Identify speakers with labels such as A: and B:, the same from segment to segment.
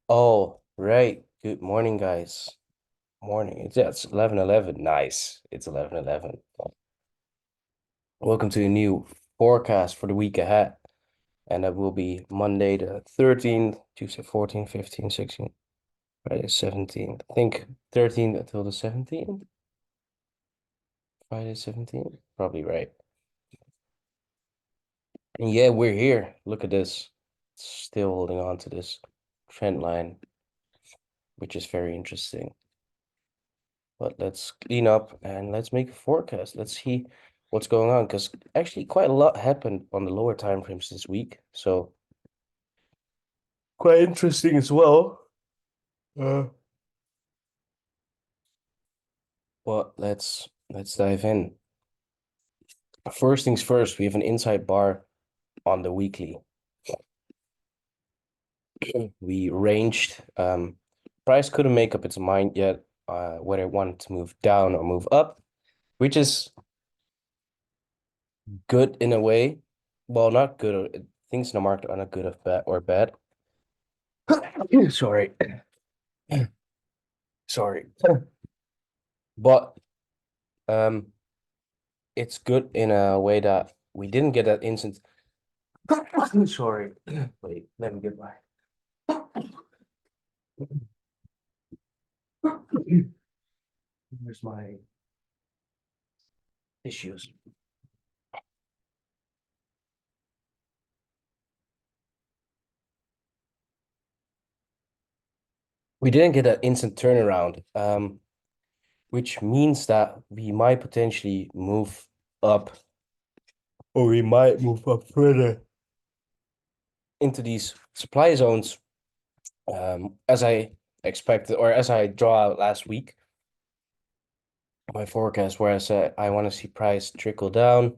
A: Oh, right. Good morning, guys. Morning. It's 11:11. Nice. It's 11:11. Welcome to a new forecast for the week ahead. And that will be Monday the 13th, Tuesday 14th, 15th, 16th, Friday 17th. I think 13th until the 17th. Friday 17th. Probably right. And yeah, we're here. Look at this. Still holding on to this trend line, which is very interesting. But let's clean up and let's make a forecast. Let's see what's going on because actually quite a lot happened on the lower time frames this week. So quite interesting as well. Uh, but let's dive in. First things first, we have an inside bar on the weekly. We ranged. Price couldn't make up its mind yet whether it wanted to move down or move up, which is good in a way. Well, not good. Things in the market are not good or bad. Sorry. Sorry. But um it's good in a way that we didn't get that instant. Sorry. Wait, let me get my Where's my tissues? We didn't get that instant turnaround, which means that we might potentially move up, or we might move up further into these supply zones, as I expected, or as I draw out last week. My forecast where I said I want to see price trickle down,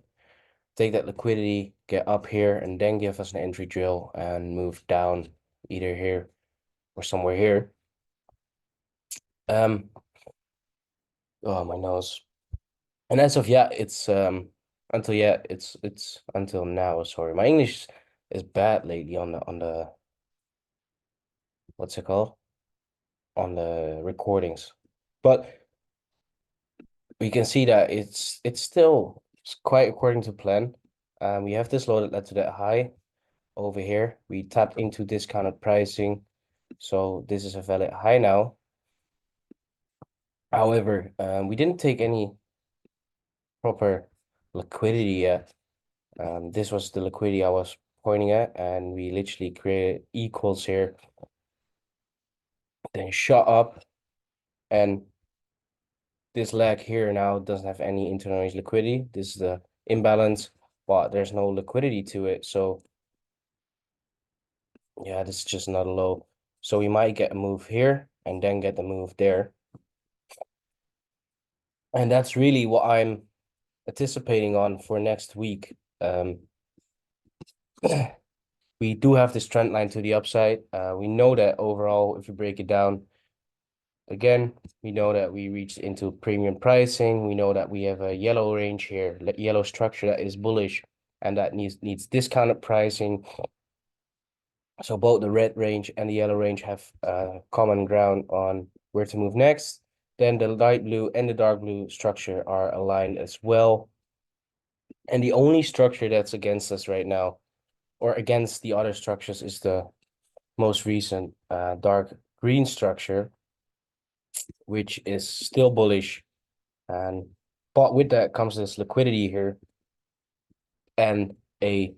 A: take that liquidity, get up here, and then give us an entry drill and move down either here or somewhere here. Um, oh my nose. And as of yeah, it's until now. Sorry, my English is bad lately on the what's it called? On the recordings. But we can see that it's quite according to plan. We have this low that led to that high over here. We tapped into discounted pricing. So this is a valid high now. However, we didn't take any proper liquidity yet. This was the liquidity I was pointing at, and we literally created equals here, then shot up, and this leg here now doesn't have any internal range liquidity. This is the imbalance, but there's no liquidity to it. So yeah, this is just not a low. So we might get a move here and then get the move there. And that's really what I'm anticipating on for next week. We do have this trend line to the upside. We know that overall, if you break it down, again, we know that we reached into premium pricing. We know that we have a yellow range here, yellow structure that is bullish and that needs discounted pricing. So both the red range and the yellow range have common ground on where to move next. Then the light blue and the dark blue structure are aligned as well. And the only structure that's against us right now, or against the other structures, is the most recent dark green structure, which is still bullish. And but with that comes this liquidity here and a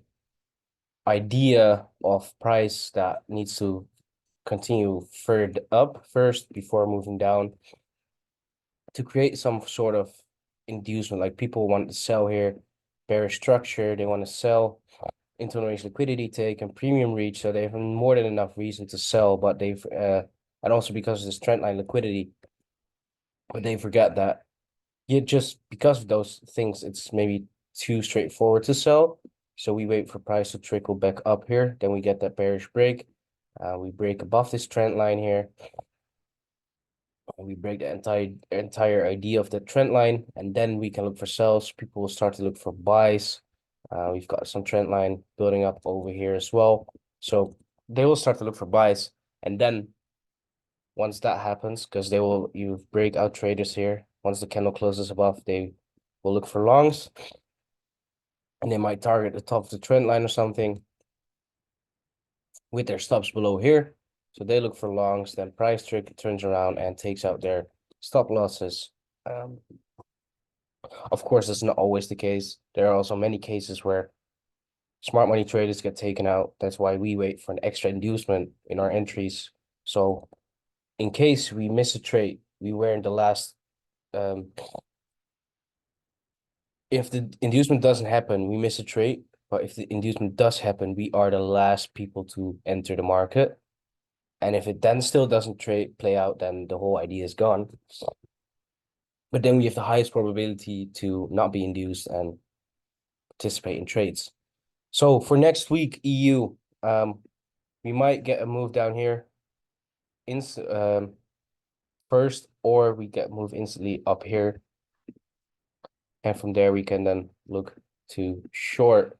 A: idea of price that needs to continue further up first before moving down to create some sort of inducement. Like people want to sell here, bearish structure, they want to sell internal range liquidity take and premium reach, so they have more than enough reason to sell, but they've and also because of this trend line liquidity, but they forget that just because of those things, it's maybe too straightforward to sell. So we wait for price to trickle back up here, then we get that bearish break. We break above this trend line here. We break the entire idea of the trend line, and then we can look for sells. People will start to look for buys. We've got some trend line building up over here as well. So they will start to look for buys, and then once that happens, because you break out traders here. Once the candle closes above, they will look for longs, and they might target the top of the trend line or something with their stops below here. So they look for longs, then price trick turns around and takes out their stop losses. Of course, that's not always the case. There are also many cases where smart money traders get taken out. That's why we wait for an extra inducement in our entries. So in case we miss a trade, we were in the last, if the inducement doesn't happen, we miss a trade. But if the inducement does happen, we are the last people to enter the market. And if it then still doesn't play out, then the whole idea is gone. But then we have the highest probability to not be induced and participate in trades. So for next week, EU, we might get a move down here first, or we get move instantly up here. And from there, we can then look to short.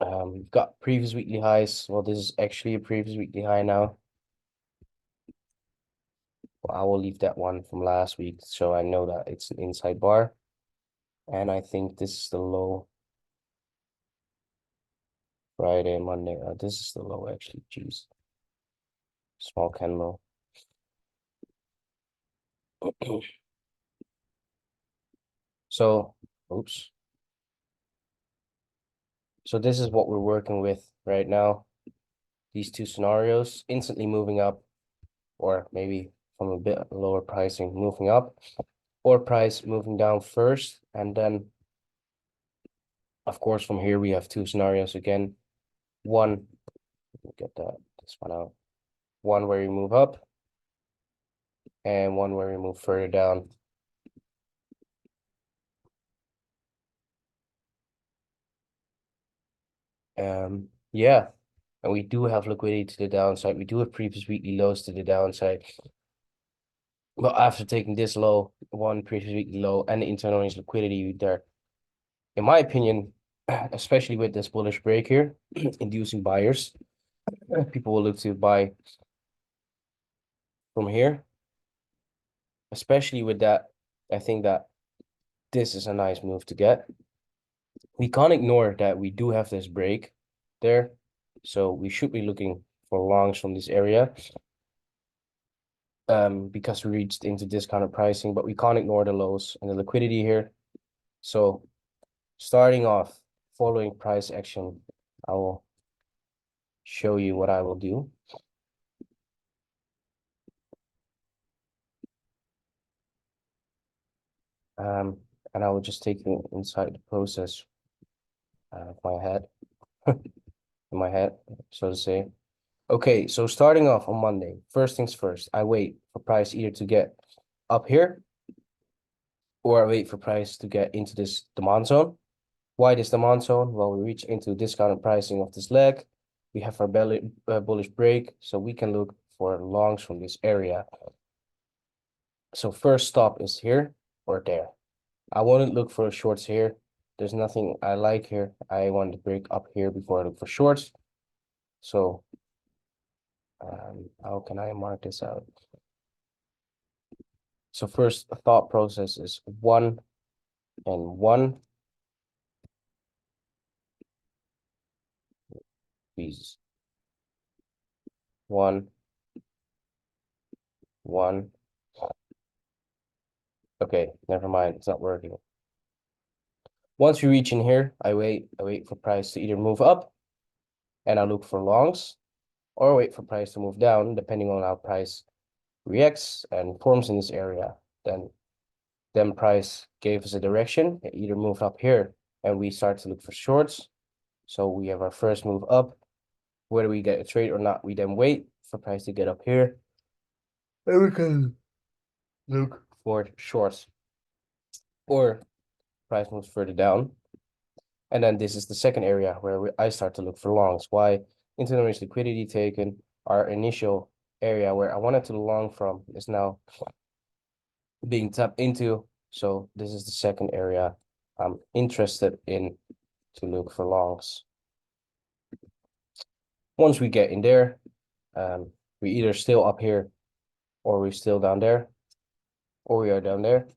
A: We've got previous weekly highs. Well, this is actually a previous weekly high now. Well, I will leave that one from last week, so I know that it's an inside bar. And I think this is the low. Friday, Monday. This is the low, actually. Jeez. Small candle. So, oops. So this is what we're working with right now. These two scenarios, instantly moving up, or maybe from a bit lower pricing, moving up, or price moving down first. And then, of course, from here, we have two scenarios again. One, get this one out. One where we move up, and one where we move further down. Yeah, and we do have liquidity to the downside. We do have previous weekly lows to the downside. But after taking this low, one previous weekly low, and the internal range liquidity there, in my opinion, especially with this bullish break here, inducing buyers, people will look to buy from here. Especially with that, I think that this is a nice move to get. We can't ignore that we do have this break there. So we should be looking for longs from this area. Because we reached into discounted pricing, but we can't ignore the lows and the liquidity here. So starting off, following price action, I will show you what I will do. And I will just take you inside the process of my head, in my head, so to say. Okay, so starting off on Monday, first things first, I wait for price either to get up here, or I wait for price to get into this demand zone. Why this demand zone? Well, we reach into discounted pricing of this leg. We have our bullish break, so we can look for longs from this area. So first stop is here or there. I wouldn't look for shorts here. There's nothing I like here. I want to break up here before I look for shorts. So how can I mark this out? So first thought process is 1 and 1. Jesus. 1, 1. Okay, never mind. It's not working. Once we reach in here, I wait for price to either move up and I look for longs, or wait for price to move down, depending on how price reacts and forms in this area. Then price gave us a direction. It either moved up here and we start to look for shorts. So we have our first move up. Whether we get a trade or not, we then wait for price to get up here. And we can look for shorts. Or price moves further down. And then this is the second area where I start to look for longs. Why? Internal range liquidity taken. Our initial area where I wanted to long from is now being tapped into. So this is the second area I'm interested in to look for longs. Once we get in there, we either still up here or we're still down there, or we are down there.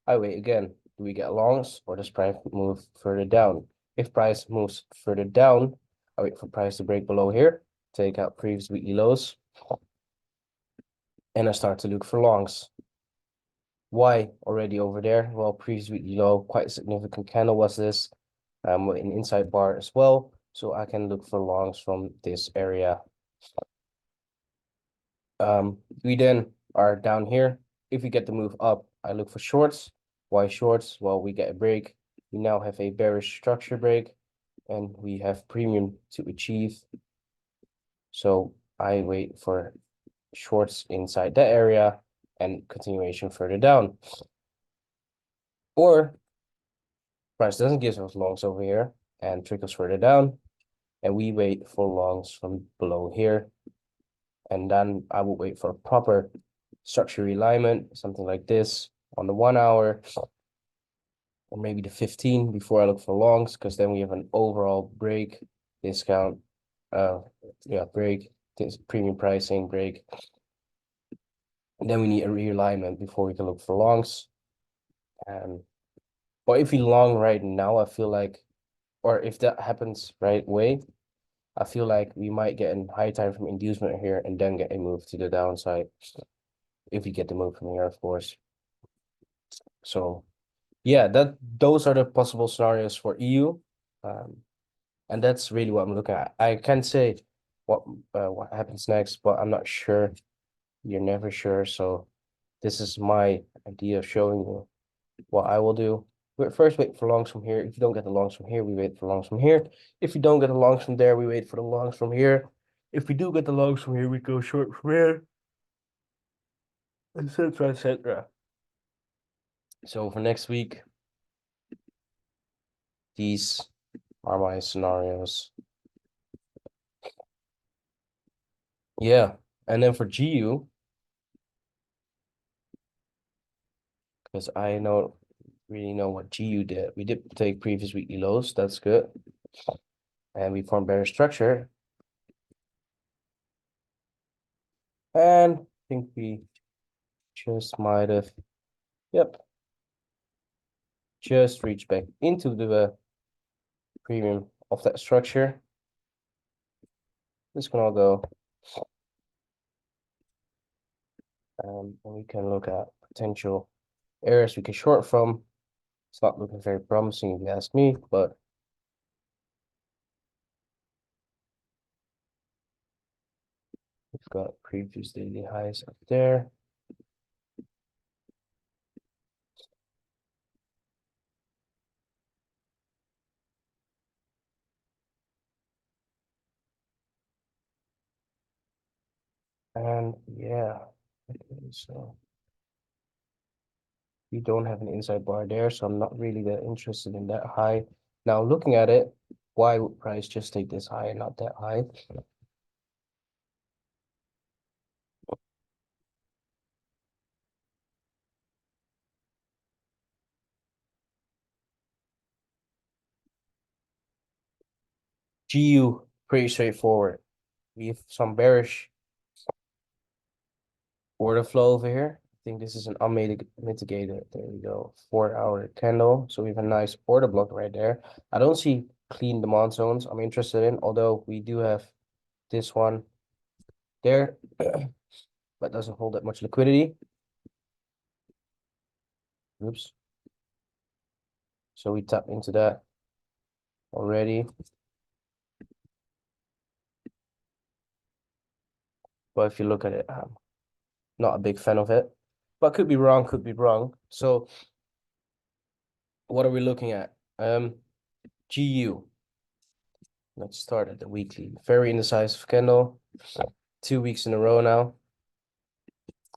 A: I wait again. Do we get longs or does price move further down? If price moves further down, I wait for price to break below here, take out previous weekly lows, and I start to look for longs. Why already over there? Well, previous weekly low, quite a significant candle was this, with an inside bar as well. So I can look for longs from this area. We then are down here. If we get the move up, I look for shorts. Why shorts? Well, we get a break. We now have a bearish structure break, and we have premium to achieve. So I wait for shorts inside that area and continuation further down. Or price doesn't give us longs over here and trickles further down, and we wait for longs from below here. And then I will wait for a proper structure realignment, something like this on the 1 hour, or maybe the 15 before I look for longs, because then we have an overall break discount, break, this premium pricing break. And then we need a realignment before we can look for longs. But if we long right now, I feel like, or if that happens right away, I feel like we might get a high time from inducement here and then get a move to the downside. If we get the move from here, of course. So yeah, those are the possible scenarios for EU. And that's really what I'm looking at. I can't say what happens next, but I'm not sure. You're never sure. So this is my idea of showing you what I will do. But first wait for longs from here. If you don't get the longs from here, we wait for longs from here. If you don't get the longs from there, we wait for the longs from here. If we do get the longs from here, we go short from here, etc., etc. So for next week, these are my scenarios. Yeah, and then for GU, because I don't really know what GU did. We did take previous weekly lows, that's good. And we formed better structure. And I think we just might have, yep, just reached back into the premium of that structure. This can all go. And we can look at potential areas we can short from. It's not looking very promising if you ask me, but we've got previous daily highs up there. And yeah, okay, so we don't have an inside bar there, so I'm not really that interested in that high. Now looking at it, why would price just take this high and not that high? GU, pretty straightforward. We have some bearish order flow over here. I think this is an unmitigated, there we go, 4-hour candle. So we have a nice order block right there. I don't see clean demand zones I'm interested in, although we do have this one there, but doesn't hold that much liquidity. Oops. So we tap into that already. But if you look at it, I'm not a big fan of it. But could be wrong, could be wrong. So what are we looking at? GU. Let's start at the weekly. Very indecisive candle. 2 weeks in a row now,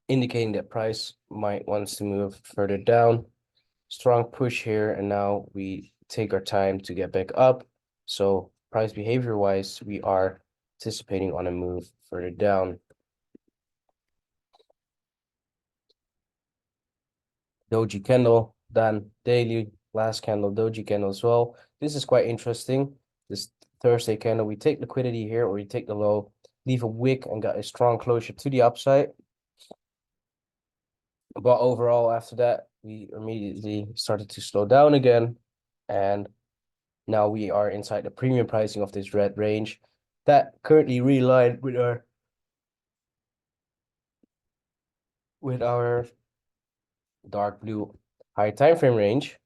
A: indicating that price might wants to move further down. Strong push here, and now we take our time to get back up. So price behavior wise, we are anticipating on a move further down. Doji candle, then daily, last candle, doji candle as well. This is quite interesting. This Thursday candle, we take liquidity here, or we take the low, leave a wick and got a strong closure to the upside. But overall, after that, we immediately started to slow down again. And now we are inside the premium pricing of this red range that currently realigned with our dark blue high time frame range.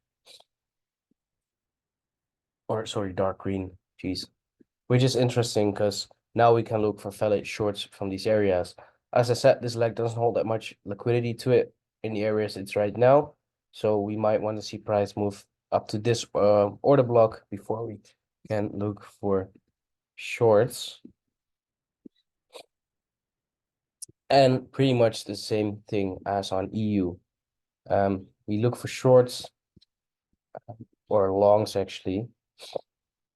A: Or sorry, dark green, geez. Which is interesting because now we can look for valid shorts from these areas. As I said, this leg doesn't hold that much liquidity to it in the areas it's right now. So we might want to see price move up to this order block before we can look for shorts. And pretty much the same thing as on EU. We look for shorts or longs actually.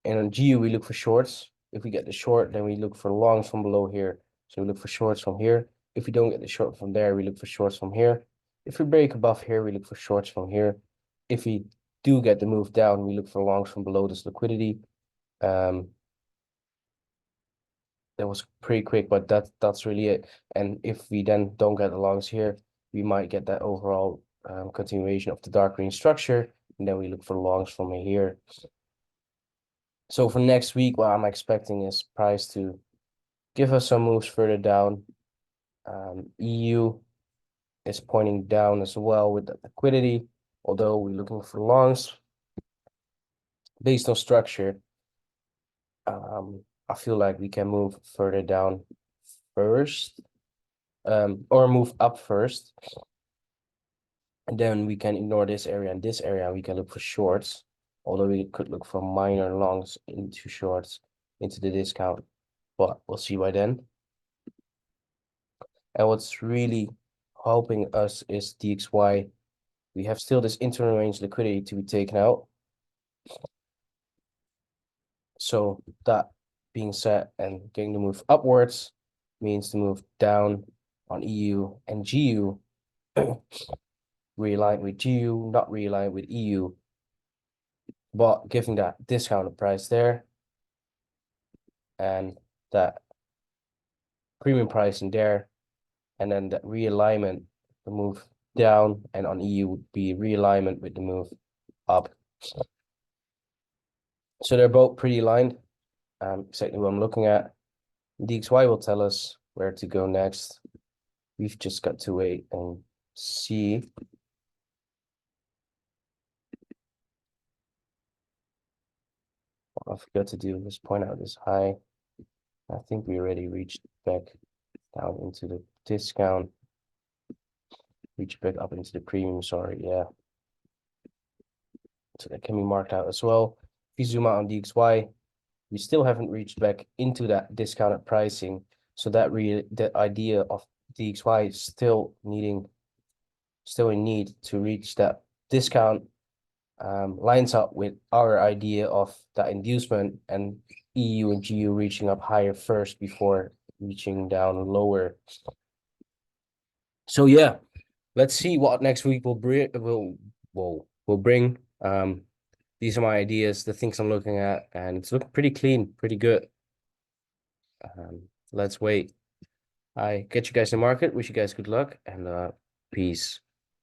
A: And on GU, we look for shorts. If we get the short, then we look for longs from below here. So we look for shorts from here. If we don't get the short from there, we look for shorts from here. If we break above here, we look for shorts from here. If we do get the move down, we look for longs from below this liquidity. That was pretty quick, but that's really it. And if we then don't get the longs here, we might get that overall continuation of the dark green structure. And then we look for longs from here. So for next week, what I'm expecting is price to give us some moves further down. EU is pointing down as well with the liquidity, although we're looking for longs. Based on structure, I feel like we can move further down first, or move up first. And then we can ignore this area and this area. We can look for shorts, although we could look for minor longs into shorts into the discount, but we'll see by then. And what's really helping us is DXY. We have still this internal range liquidity to be taken out. So that being said, and getting the move upwards means the move down on EU and GU, realigned with GU, not realigned with EU, but giving that discounted price there and that premium price in there, and then that realignment, the move down, and on EU would be realignment with the move up. So they're both pretty aligned. Exactly what I'm looking at. DXY will tell us where to go next. We've just got to wait and see. What I forgot to do is point out this high. I think we already reached back down into the discount. Reach back up into the premium, sorry, yeah. So that can be marked out as well. If you zoom out on DXY, we still haven't reached back into that discounted pricing. So that idea of DXY is still in need to reach that discount. Lines up with our idea of that inducement and EU and GU reaching up higher first before reaching down lower. So yeah, let's see what next week will bring. These are my ideas, the things I'm looking at, and it's looking pretty clean, pretty good. Let's wait. I catch you guys in the market. Wish you guys good luck and peace.